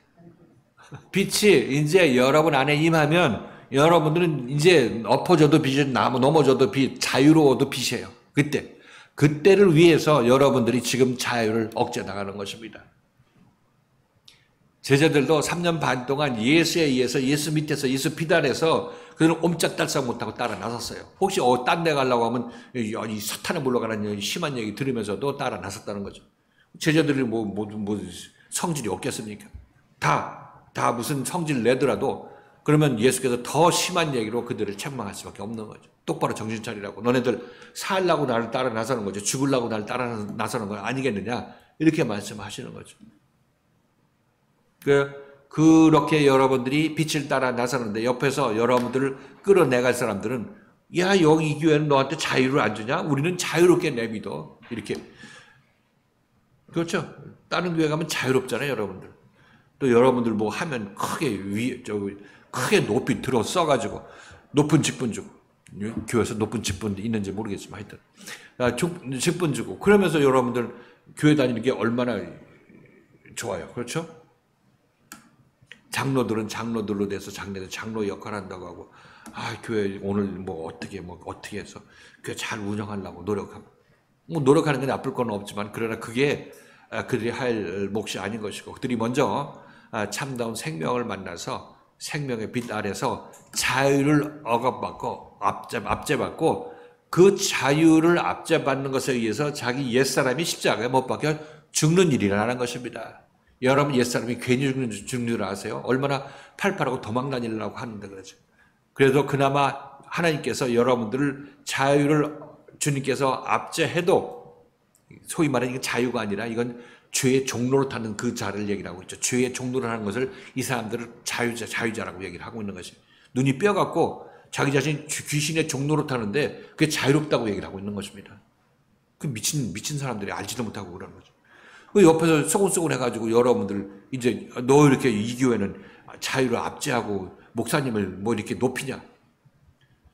빛이 이제 여러분 안에 임하면 여러분들은 이제 엎어져도 빛이 넘어져도 빛 자유로워도 빛이에요. 그때를 위해서 여러분들이 지금 자유를 억제 나가는 것입니다. 제자들도 3년 반 동안 예수에 의해서 예수 밑에서 예수 비단에서 그들은 옴짝달싹 못하고 따라 나섰어요. 혹시 딴 데 가려고 하면 이 사탄에 물러가라는 심한 얘기 들으면서도 따라 나섰다는 거죠. 제자들이 뭐 성질이 없겠습니까? 다 무슨 성질 내더라도 그러면 예수께서 더 심한 얘기로 그들을 책망할 수밖에 없는 거죠. 똑바로 정신 차리라고. 너네들 살라고 나를 따라 나서는 거죠. 죽으려고 나를 따라 나서는 건 아니겠느냐. 이렇게 말씀하시는 거죠. 그렇게 여러분들이 빛을 따라 나서는데 옆에서 여러분들을 끌어내갈 사람들은 야 여기 이 교회는 너한테 자유를 안 주냐? 우리는 자유롭게 내비둬. 이렇게. 그렇죠. 다른 교회 가면 자유롭잖아요 여러분들. 또 여러분들 뭐 하면 크게 높이 들어 써가지고 높은 직분 주고 교회에서 높은 직분 있는지 모르겠지만 하여튼 직분 주고 그러면서 여러분들 교회 다니는 게 얼마나 좋아요. 그렇죠? 장로들은 장로들로 돼서 장로 역할 한다고 하고 교회 오늘 뭐 어떻게 해서 교회 잘 운영하려고 노력하고 노력하는 게 나쁠 건 없지만 그러나 그게 그들이 할 몫이 아닌 것이고 그들이 먼저 참다운 생명을 만나서 생명의 빛 아래서 자유를 억압받고 압제받고 그 자유를 압제받는 것에 의해서 자기 옛사람이 십자가에 못 박혀 죽는 일이 일어나는 것입니다. 여러분 옛사람이 괜히 죽는 줄 아세요? 얼마나 팔팔하고 도망 다니려고 하는데 그러죠. 그래도 그나마 하나님께서 여러분들을 자유를 주님께서 압제해도 소위 말하는 이건 자유가 아니라 이건 죄의 종로로 타는 그 자를 얘기를 하고 있죠. 죄의 종로로 하는 것을 이 사람들을 자유자라고 얘기를 하고 있는 것이 눈이 뼈갖고 자기 자신이 귀신의 종로로 타는데 그게 자유롭다고 얘기를 하고 있는 것입니다. 그 미친 사람들이 알지도 못하고 그러는 거죠. 그 옆에서 소곤소곤 해가지고 여러분들 이제 너 이렇게 이 교회는 자유를 압제하고 목사님을 뭐 이렇게 높이냐?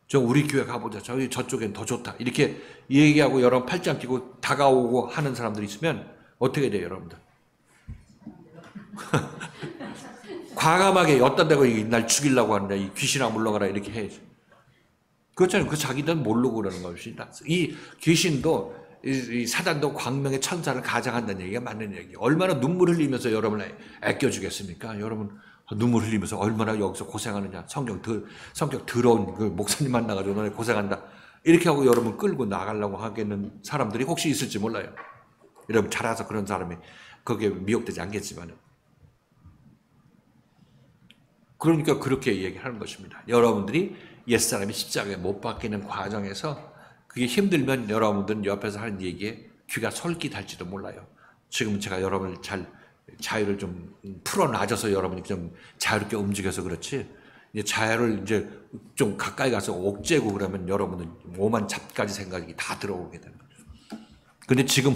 저 우리 교회 가보자. 저쪽엔 더 좋다. 이렇게 얘기하고 여러분 팔짱 끼고 다가오고 하는 사람들이 있으면 어떻게 돼요, 여러분들? 과감하게 어떤 데가 날 죽이려고 하는데 이 귀신아 물러가라 이렇게 해야지. 그렇잖아요. 그 자기들은 모르고 그러는 것입니다. 이 귀신도 이 사단도 광명의 천사를 가장한다는 얘기가 맞는 얘기예요. 얼마나 눈물 흘리면서 여러분을 아껴주겠습니까? 여러분 눈물 흘리면서 얼마나 여기서 고생하느냐. 성격 더러운 그 목사님 만나가지고 너네 고생한다. 이렇게 하고 여러분 끌고 나가려고 하겠는 사람들이 혹시 있을지 몰라요. 여러분 잘 알아서 그런 사람이 거기에 미혹되지 않겠지만. 그러니까 그렇게 얘기하는 것입니다. 여러분들이 옛사람이 십자가에 못 박히는 과정에서 그게 힘들면 여러분들은 옆에서 하는 얘기에 귀가 솔깃할지도 몰라요. 지금 제가 여러분을 자유를 좀 풀어놔줘서 여러분이 좀 자유롭게 움직여서 그렇지. 이제 자유를 이제 좀 가까이 가서 옥죄고 그러면 여러분은 오만 잡가지 생각이 다 들어오게 되는 거죠. 근데 지금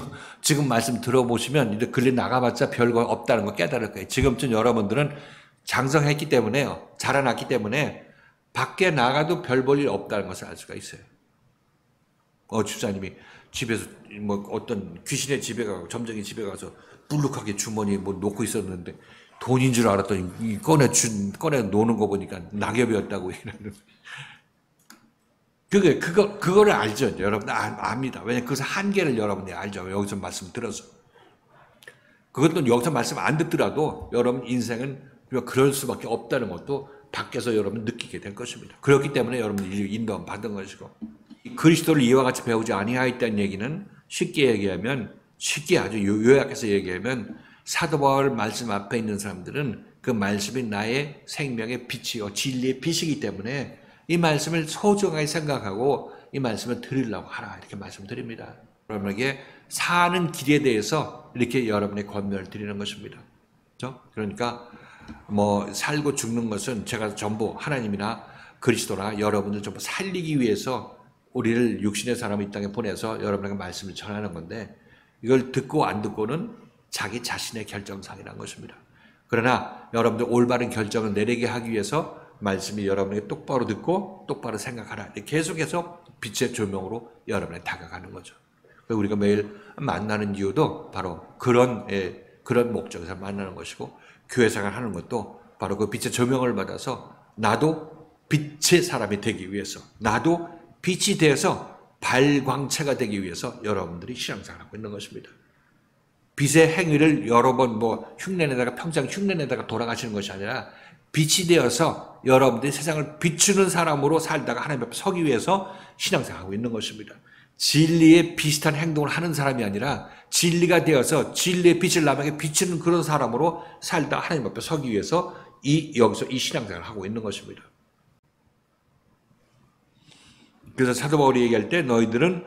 말씀 들어보시면 이제 근래 나가봤자 별거 없다는 거 깨달을 거예요. 지금쯤 여러분들은 장성했기 때문에요. 자라났기 때문에 밖에 나가도 별 볼 일 없다는 것을 알 수가 있어요. 집사님이 집에서 뭐 어떤 귀신의 집에 가고 점쟁이 집에 가서 불룩하게 주머니에 뭐 놓고 있었는데 돈인 줄 알았더니 꺼내 노는 거 보니까 낙엽이었다고 얘기하는. 그거를 알죠. 여러분들 압니다. 왜냐면 그것의 한계를 여러분이 알죠. 여기서 말씀 들어서. 그것도 여기서 말씀 안 듣더라도 여러분 인생은 그럴 수밖에 없다는 것도 밖에서 여러분 느끼게 된 것입니다. 그렇기 때문에 여러분들이 인도함 받은 것이고, 그리스도를 이와 같이 배우지 아니하였다는 얘기는 쉽게 아주 요약해서 얘기하면 사도 바울 말씀 앞에 있는 사람들은 그 말씀이 나의 생명의 빛이요 진리의 빛이기 때문에 이 말씀을 소중하게 생각하고 이 말씀을 들으려고 하라 이렇게 말씀드립니다. 여러분에게 사는 길에 대해서 이렇게 여러분의 권면을 드리는 것입니다. 그렇죠? 그러니까 뭐 살고 죽는 것은 제가 전부 하나님이나 그리스도나 여러분들 전부 살리기 위해서 우리를 육신의 사람을 이 땅에 보내서 여러분에게 말씀을 전하는 건데, 이걸 듣고 안 듣고는 자기 자신의 결정상이라는 것입니다. 그러나 여러분들 올바른 결정을 내리게 하기 위해서 말씀이 여러분에게 똑바로 듣고 똑바로 생각하라. 계속해서 빛의 조명으로 여러분에 다가가는 거죠. 우리가 매일 만나는 이유도 바로 그런 목적에서 만나는 것이고, 교회 생활하는 것도 바로 그 빛의 조명을 받아서 나도 빛의 사람이 되기 위해서, 나도 빛이 되어서 발광체가 되기 위해서 여러분들이 신앙생활을 하고 있는 것입니다. 빛의 행위를 여러 번 흉내내다가 평생 흉내내다가 돌아가시는 것이 아니라 빛이 되어서 여러분들이 세상을 비추는 사람으로 살다가 하나님 앞에 서기 위해서 신앙생활을 하고 있는 것입니다. 진리에 비슷한 행동을 하는 사람이 아니라 진리가 되어서 진리의 빛을 남에게 비추는 그런 사람으로 살다 하나님 앞에 서기 위해서 여기서 이 신앙생활을 하고 있는 것입니다. 그래서 사도 바울이 얘기할 때 너희들은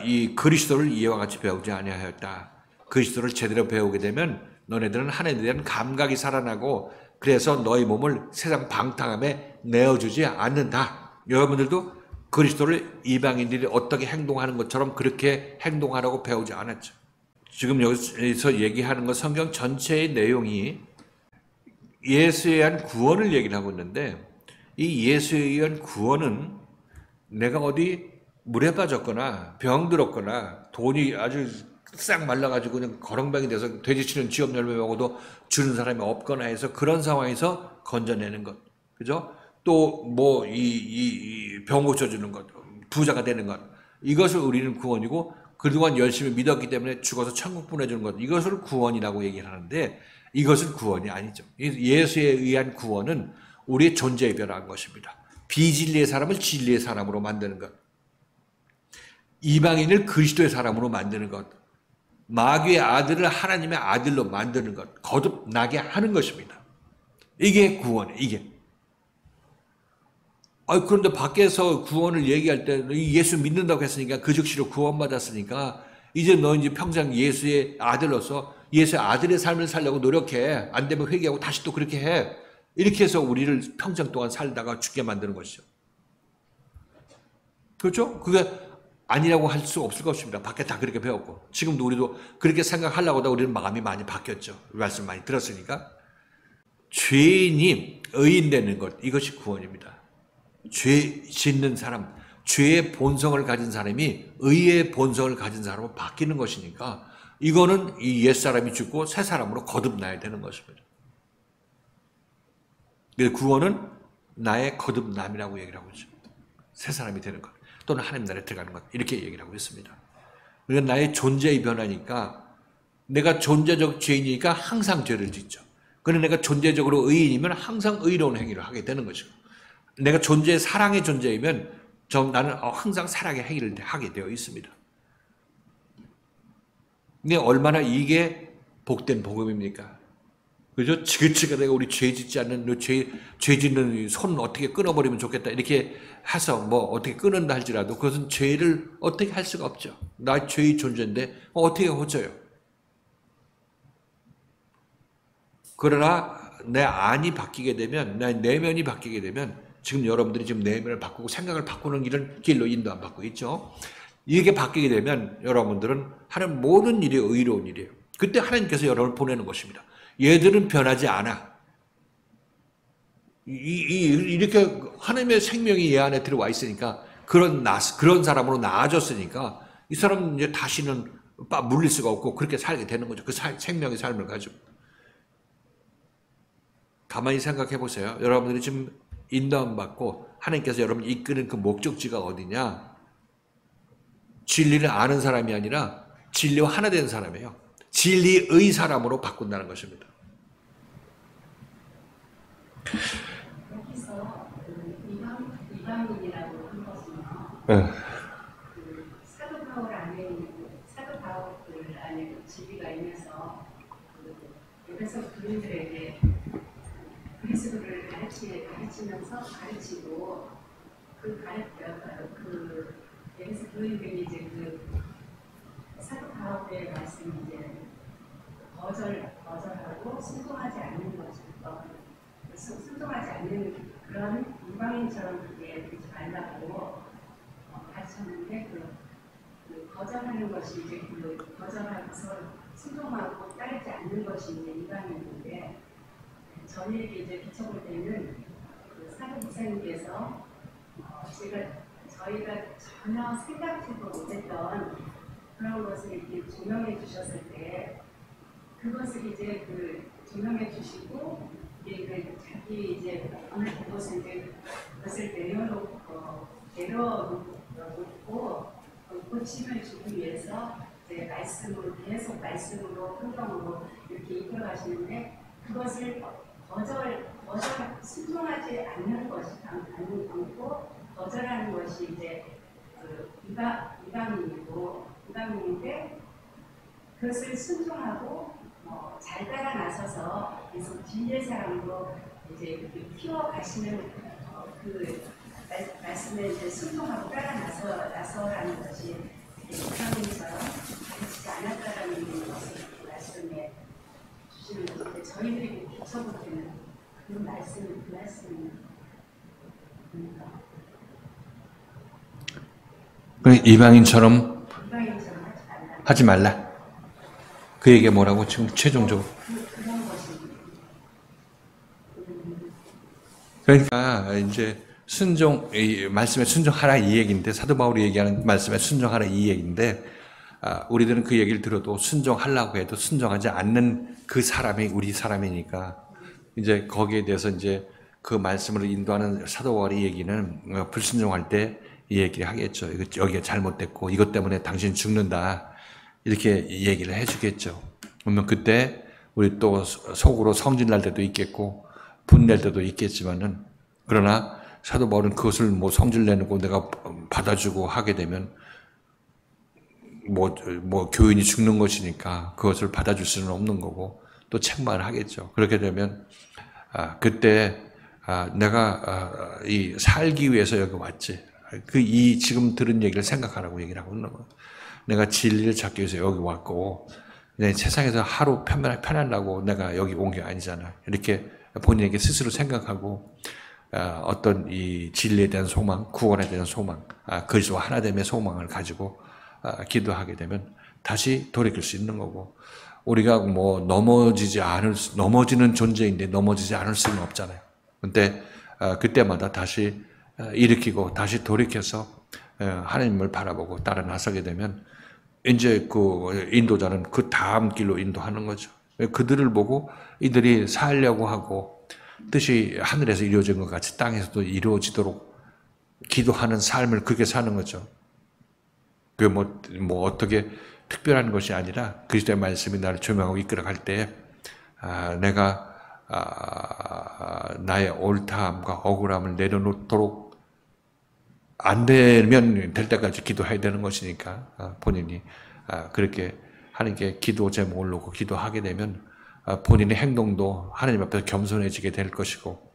이 그리스도를 이와 같이 배우지 아니하였다. 그리스도를 제대로 배우게 되면 너네들은 하나님에 대한 감각이 살아나고, 그래서 너희 몸을 세상 방탕함에 내어주지 않는다. 여러분들도 그리스도를 이방인들이 어떻게 행동하는 것처럼 그렇게 행동하라고 배우지 않았죠. 지금 여기서 얘기하는 것 성경 전체의 내용이 예수에 의한 구원을 얘기를 하고 있는데, 이 예수에 의한 구원은 내가 어디 물에 빠졌거나 병들었거나 돈이 아주 싹 말라가지고 그냥 거렁뱅이 돼서 돼지치는 쥐업 열매 먹어도 주는 사람이 없거나 해서 그런 상황에서 건져내는 것, 그죠? 또 뭐 병 고쳐주는 것, 부자가 되는 것, 이것을 우리는 구원이고, 그동안 열심히 믿었기 때문에 죽어서 천국 보내주는 것, 이것을 구원이라고 얘기를 하는데, 이것은 구원이 아니죠. 예수에 의한 구원은 우리의 존재에 변한 것입니다. 비진리의 사람을 진리의 사람으로 만드는 것, 이방인을 그리스도의 사람으로 만드는 것, 마귀의 아들을 하나님의 아들로 만드는 것, 거듭나게 하는 것입니다. 이게 구원이에요. 이게. 그런데 밖에서 구원을 얘기할 때 예수 믿는다고 했으니까, 그 즉시로 구원받았으니까 이제 너 이제 평생 예수의 아들로서 예수의 아들의 삶을 살려고 노력해. 안 되면 회개하고 다시 또 그렇게 해. 이렇게 해서 우리를 평생 동안 살다가 죽게 만드는 것이죠. 그렇죠? 그게 아니라고 할 수 없을 것입니다. 밖에 다 그렇게 배웠고, 지금도 우리도 그렇게 생각하려고 하다 우리는 마음이 많이 바뀌었죠. 말씀 많이 들었으니까. 죄인이 의인 되는 것, 이것이 구원입니다. 죄 짓는 사람, 죄의 본성을 가진 사람이 의의 본성을 가진 사람으로 바뀌는 것이니까, 이거는 이 옛사람이 죽고 새 사람으로 거듭나야 되는 것입니다. 구원은 나의 거듭남이라고 얘기를 하고 있죠. 새 사람이 되는 것, 또는 하나님 나라에 들어가는 것, 이렇게 얘기를 하고 있습니다. 그러니까 나의 존재의 변화니까, 내가 존재적 죄인이니까 항상 죄를 짓죠. 그런데 내가 존재적으로 의인이면 항상 의로운 행위를 하게 되는 것이고, 내가 사랑의 존재이면 나는 항상 사랑의 행위를 하게 되어 있습니다. 근데 얼마나 이게 복된 복음입니까? 그죠? 지긋지긋하게 우리 죄 짓지 않는, 죄 짓는 손 어떻게 끊어버리면 좋겠다. 이렇게 해서 어떻게 끊는다 할지라도 그것은 죄를 어떻게 할 수가 없죠. 나 죄의 존재인데 어떻게 고쳐요? 그러나 내 안이 바뀌게 되면, 내 내면이 바뀌게 되면, 지금 여러분들이 지금 내면을 바꾸고 생각을 바꾸는 길로 인도 안 받고 있죠. 이게 바뀌게 되면 여러분들은 하는 모든 일이 의로운 일이에요. 그때 하나님께서 여러분을 보내는 것입니다. 얘들은 변하지 않아. 이렇게 하나님의 생명이 얘 안에 들어와 있으니까, 그런 사람으로 나아졌으니까 이 사람은 이제 다시는 물릴 수가 없고 그렇게 살게 되는 거죠. 그 생명의 삶을 가지고. 가만히 생각해 보세요. 여러분들이 지금 인도함 받고 하나님께서 여러분 이끄는 그 목적지가 어디냐? 진리를 아는 사람이 아니라 진리와 하나 된 사람이에요. 진리의 사람으로 바꾼다는 것입니다. 여기서 이방인이라고 한 것은요. 사도 바울 안에 진리가 있면서 그래서 그들에게 그리스도를 가르치면서 가르치고 그래서 그들이 이제 사도 바울의 말씀이 이제 거절하고 순종하지 않는 것이고, 순종하지 않는 그런 이방인처럼 그게 되지 말라고 가르쳤는데, 거절하는 것이 이제 거절하면서 순종하고 따르지 않는 것이 이제 이방인인데, 저희에게 이제 비춰볼 때는 사도 목사님께서 저희가 전혀 생각지도 못했던 그런 것을 이렇게 조명해 주셨을 때, 그것을 이제 조명해 주시고, 자기 이제 오늘 그것을 이제 그것을 내려놓고 고침을 주기 위해서 이제 말씀으로 계속 성경으로 이렇게 이끌어가시는데, 그것을 순종하지 않는 것이 않고 거절하는 것이 이제 이방인인데, 그것을 순종하고 잘 따라 나서서 계속 진리의 사람으로 이제 이렇게 키워가시는 그 말씀에 이제 순종하고 따라 나서라는 것이 이방인처럼 가르치지 않았다라는 것을 말씀에 주시는 것인데, 저희들이 비춰볼 때는 그 말씀입니다. 이방인처럼 하지 말라. 그 얘기가 뭐라고 지금 최종적으로. 그러니까 이제 말씀에 순종하라 이 얘기인데, 사도 바울이 얘기하는 말씀에 순종하라 이 얘기인데, 우리들은 그 얘기를 들어도 순종하려고 해도 순종하지 않는 그 사람이 우리 사람이니까, 이제 거기에 대해서 이제 그 말씀을 인도하는 사도 바울의 얘기는 불순종할 때 이 얘기를 하겠죠. 여기가 잘못됐고 이것 때문에 당신 죽는다. 이렇게 얘기를 해주겠죠. 그러면 그때 우리 또 속으로 성질날 때도 있겠고 분낼 때도 있겠지만은, 그러나 사도 바울은 그것을 성질내고 내가 받아주고 하게 되면 교인이 죽는 것이니까 그것을 받아줄 수는 없는 거고 또 책망을 하겠죠. 그렇게 되면 그때 내가 살기 위해서 여기 왔지. 지금 들은 얘기를 생각하라고 얘기를 하고 있는 거예요. 내가 진리를 찾기 위해서 여기 왔고, 세상에서 하루 편하려고 내가 여기 온 게 아니잖아. 이렇게 본인에게 스스로 생각하고, 어떤 이 진리에 대한 소망, 구원에 대한 소망, 그리스도와 하나됨의 소망을 가지고 기도하게 되면 다시 돌이킬 수 있는 거고, 우리가 넘어지는 존재인데 넘어지지 않을 수는 없잖아요. 근데 그때마다 다시 일으키고 다시 돌이켜서 하나님을 바라보고 따라 나서게 되면 이제 그 인도자는 그 다음 길로 인도하는 거죠. 그들을 보고 이들이 살려고 하고 뜻이 하늘에서 이루어진 것 같이 땅에서도 이루어지도록 기도하는 삶을 그렇게 사는 거죠. 그 어떻게 특별한 것이 아니라 그리스도의 말씀이 나를 조명하고 이끌어갈 때 내가 나의 옳다함과 억울함을 내려놓도록 안 되면 될 때까지 기도해야 되는 것이니까 본인이 그렇게 하나님께 기도 제목을 놓고 기도하게 되면 본인의 행동도 하나님 앞에서 겸손해지게 될 것이고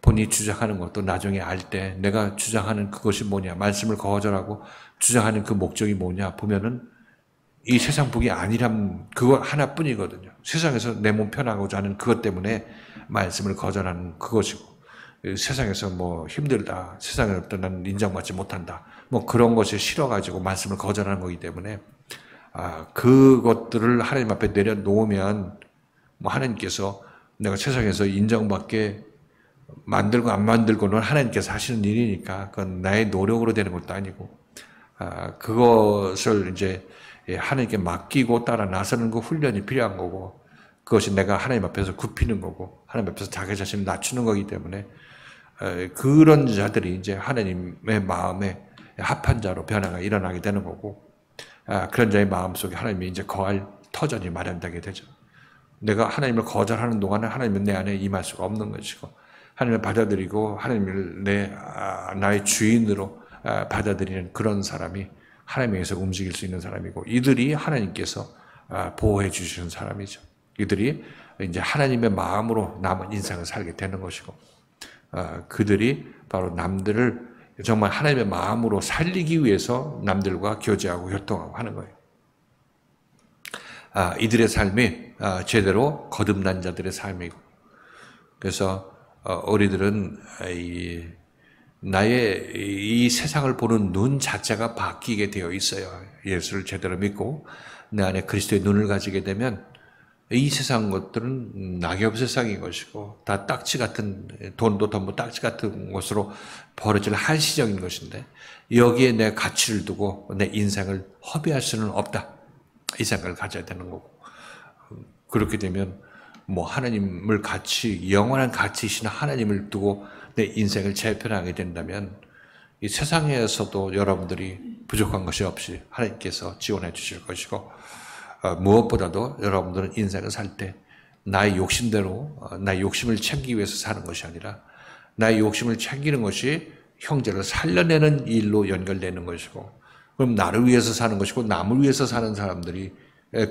본인이 주장하는 것도 나중에 알 때 내가 주장하는 그것이 뭐냐, 말씀을 거절하고 주장하는 그 목적이 뭐냐 보면은 이 세상 복이 아니란 그거 하나뿐이거든요. 세상에서 내 몸 편하고자 하는 그것 때문에 말씀을 거절하는 그것이고, 세상에서 뭐 힘들다, 세상에 어떤 난 인정받지 못한다, 뭐 그런 것이 싫어가지고 말씀을 거절하는 거기 때문에 그것들을 하나님 앞에 내려놓으면 뭐 하나님께서 내가 세상에서 인정받게 만들고 안 만들고는 하나님께서 하시는 일이니까 그건 나의 노력으로 되는 것도 아니고 그것을 이제 하나님께 맡기고 따라 나서는 그 훈련이 필요한 거고, 그것이 내가 하나님 앞에서 굽히는 거고 하나님 앞에서 자기 자신을 낮추는 거기 때문에 그런 자들이 이제 하나님의 마음에 합한 자로 변화가 일어나게 되는 거고, 그런 자의 마음속에 하나님이 이제 거할 터전이 마련되게 되죠. 내가 하나님을 거절하는 동안은 하나님은 내 안에 임할 수가 없는 것이고, 하나님을 받아들이고 하나님을 나의 주인으로 받아들이는 그런 사람이 하나님에 의해서 움직일 수 있는 사람이고, 이들이 하나님께서 보호해 주시는 사람이죠. 이들이 이제 하나님의 마음으로 남은 인생을 살게 되는 것이고, 그들이 바로 남들을 정말 하나님의 마음으로 살리기 위해서 남들과 교제하고 교통하고 하는 거예요. 이들의 삶이 제대로 거듭난 자들의 삶이고, 그래서 우리들은 나의 이 세상을 보는 눈 자체가 바뀌게 되어 있어요. 예수를 제대로 믿고 내 안에 그리스도의 눈을 가지게 되면 이 세상 것들은 낙엽 세상인 것이고 다 딱지 같은, 돈도 전부 딱지 같은 것으로 벌어질 한시적인 것인데 여기에 내 가치를 두고 내 인생을 허비할 수는 없다, 이 생각을 가져야 되는 거고, 그렇게 되면 뭐 하나님을 가치, 영원한 가치이신 하나님을 두고 내 인생을 재편하게 된다면 이 세상에서도 여러분들이 부족한 것이 없이 하나님께서 지원해 주실 것이고, 무엇보다도 여러분들은 인생을 살 때 나의 욕심대로, 나의 욕심을 챙기기 위해서 사는 것이 아니라 나의 욕심을 챙기는 것이 형제를 살려내는 일로 연결되는 것이고, 그럼 나를 위해서 사는 것이고 남을 위해서 사는 사람들이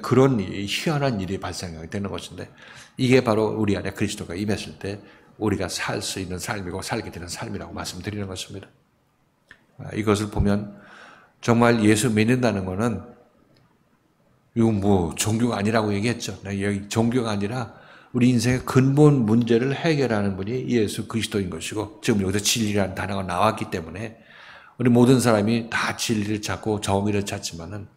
그런 희한한 일이 발생하게 되는 것인데, 이게 바로 우리 안에 그리스도가 임했을 때 우리가 살 수 있는 삶이고 살게 되는 삶이라고 말씀드리는 것입니다. 이것을 보면 정말 예수 믿는다는 것은 이거 뭐 종교가 아니라고 얘기했죠. 여기 종교가 아니라 우리 인생의 근본 문제를 해결하는 분이 예수 그리스도인 것이고, 지금 여기서 진리라는 단어가 나왔기 때문에 우리 모든 사람이 다 진리를 찾고 정의를 찾지만은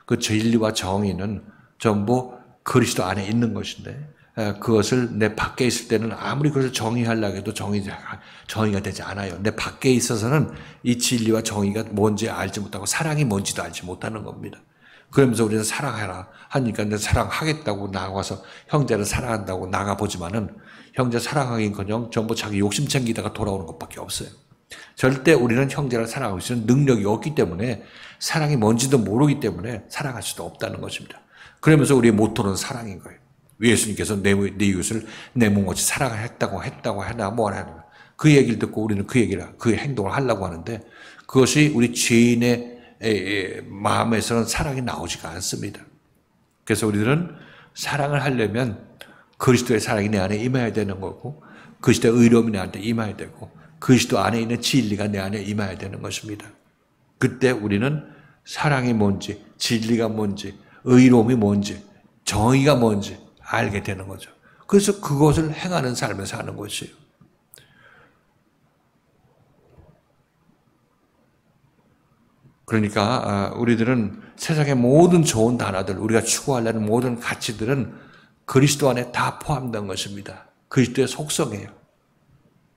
그 진리와 정의는 전부 그리스도 안에 있는 것인데, 그것을 내 밖에 있을 때는 아무리 그것을 정의하려고 해도 정의가 되지 않아요. 내 밖에 있어서는 이 진리와 정의가 뭔지 알지 못하고 사랑이 뭔지도 알지 못하는 겁니다. 그러면서 우리는 사랑해라 하니까 내가 사랑하겠다고 나가서 형제를 사랑한다고 나가보지만은 형제 사랑하기는커녕 전부 자기 욕심 챙기다가 돌아오는 것밖에 없어요. 절대 우리는 형제를 사랑할 수 있는 능력이 없기 때문에, 사랑이 뭔지도 모르기 때문에 사랑할 수도 없다는 것입니다. 그러면서 우리의 모토는 사랑인 거예요. 예수님께서 내 이웃을 내 몸같이 사랑했다고 해나 뭐하나, 그 얘기를 듣고 우리는 그 행동을 하려고 하는데 그것이 우리 죄인의 마음에서는 사랑이 나오지가 않습니다. 그래서 우리들은 사랑을 하려면 그리스도의 사랑이 내 안에 임해야 되는 거고, 그리스도의 의로움이 내 안에 임해야 되고, 그리스도 안에 있는 진리가 내 안에 임해야 되는 것입니다. 그때 우리는 사랑이 뭔지, 진리가 뭔지, 의로움이 뭔지, 정의가 뭔지 알게 되는 거죠. 그래서 그것을 행하는 삶을 사는 것이에요. 그러니까 우리들은 세상의 모든 좋은 단어들, 우리가 추구하려는 모든 가치들은 그리스도 안에 다 포함된 것입니다. 그리스도의 속성이에요.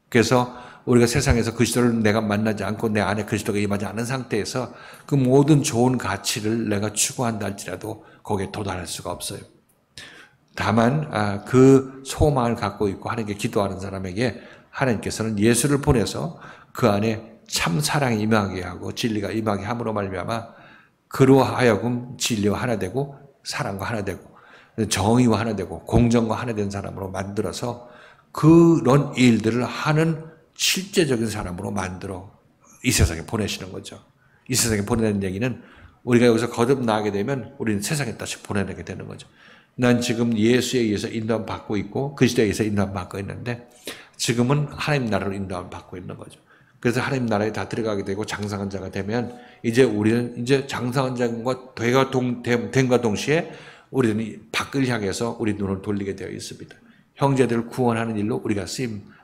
그래서 우리가 세상에서 그리스도를 내가 만나지 않고 내 안에 그리스도가 임하지 않은 상태에서 그 모든 좋은 가치를 내가 추구한다 할지라도 거기에 도달할 수가 없어요. 다만 그 소망을 갖고 있고 하나님께 기도하는 사람에게 하나님께서는 예수를 보내서 그 안에 참 사랑이 임하게 하고 진리가 임하게 함으로 말미암아 그로 하여금 진리와 하나 되고 사랑과 하나 되고 정의와 하나 되고 공정과 하나 된 사람으로 만들어서 그런 일들을 하는 실제적인 사람으로 만들어 이 세상에 보내시는 거죠. 이 세상에 보내는 얘기는 우리가 여기서 거듭나게 되면 우리는 세상에 다시 보내게 되는 거죠. 난 지금 예수에 의해서 인도함 받고 있고 그리스도에 의해서 인도함 받고 있는데 지금은 하나님 나라로 인도함 받고 있는 거죠. 그래서 하나님 나라에 다 들어가게 되고 장성한 자가 되면 이제 우리는 이제 장성한 자가 됨과 동시에 우리는 밖을 향해서 우리 눈을 돌리게 되어 있습니다. 형제들을 구원하는 일로 우리가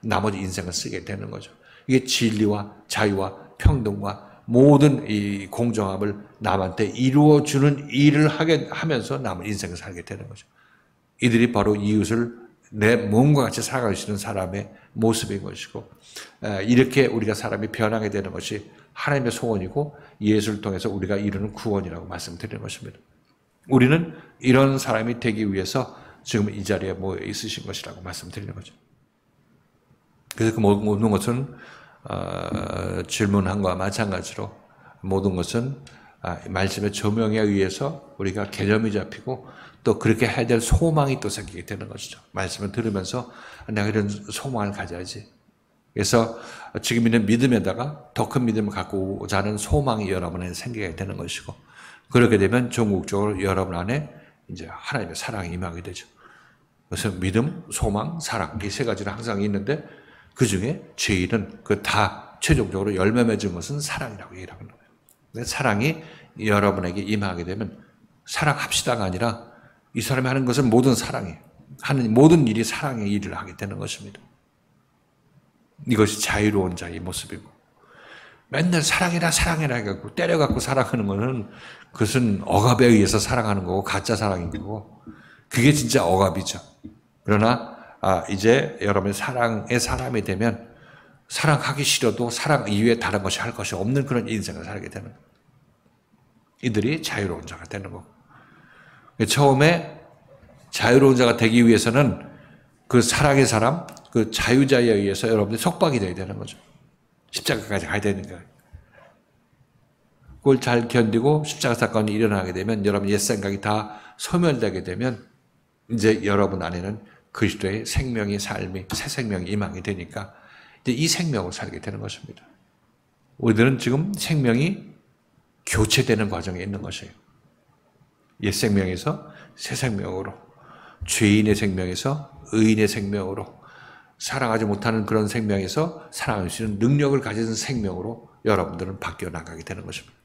나머지 인생을 쓰게 되는 거죠. 이게 진리와 자유와 평등과 모든 이 공정함을 남한테 이루어주는 일을 하면서 남은 인생을 살게 되는 거죠. 이들이 바로 이웃을 내 몸과 같이 살아가시는 사람의 모습인 것이고 이렇게 우리가 사람이 변하게 되는 것이 하나님의 소원이고 예수를 통해서 우리가 이루는 구원이라고 말씀드리는 것입니다. 우리는 이런 사람이 되기 위해서 지금 이 자리에 모여 있으신 것이라고 말씀드리는 거죠. 그래서 그 모든 것은 질문한 것과 마찬가지로 모든 것은 말씀의 조명에 의해서 우리가 개념이 잡히고 또 그렇게 해야 될 소망이 또 생기게 되는 것이죠. 말씀을 들으면서 내가 이런 소망을 가져야지. 그래서 지금 있는 믿음에다가 더 큰 믿음을 갖고자 하는 소망이 여러분 안에 생기게 되는 것이고 그렇게 되면 전국적으로 여러분 안에 이제 하나님의 사랑이 임하게 되죠. 그래서 믿음, 소망, 사랑 이 세 가지는 항상 있는데 그 중에 제일은 그 다 최종적으로 열매 맺은 것은 사랑이라고 얘기를 하는 거예요. 사랑이 여러분에게 임하게 되면 사랑합시다가 아니라 이 사람이 하는 것은 모든 사랑이에요. 하는 모든 일이 사랑의 일을 하게 되는 것입니다. 이것이 자유로운 자의 모습이고 맨날 사랑해라 해갖고 때려갖고 사랑하는 것은 그것은 억압에 의해서 사랑하는 거고 가짜 사랑인 거고 그게 진짜 억압이죠. 그러나 이제 여러분이 사랑의 사람이 되면 사랑하기 싫어도 사랑 이외에 다른 것이 할 것이 없는 그런 인생을 살게 되는 거예요. 이들이 자유로운 자가 되는 거고 처음에 자유로운 자가 되기 위해서는 그 사랑의 사람, 그 자유자에 의해서 여러분들이 속박이 되어야 되는 거죠. 십자가까지 가야 되는 거예요. 그걸 잘 견디고 십자가 사건이 일어나게 되면 여러분 옛 생각이 다 소멸되게 되면 이제 여러분 안에는 그리스도의 생명의 삶이 새 생명이 임하게 되니까 이제 이 생명을 살게 되는 것입니다. 우리들은 지금 생명이 교체되는 과정에 있는 것이에요. 옛 생명에서 새 생명으로 죄인의 생명에서 의인의 생명으로 사랑하지 못하는 그런 생명에서 사랑할 수 있는 능력을 가진 생명으로 여러분들은 바뀌어 나가게 되는 것입니다.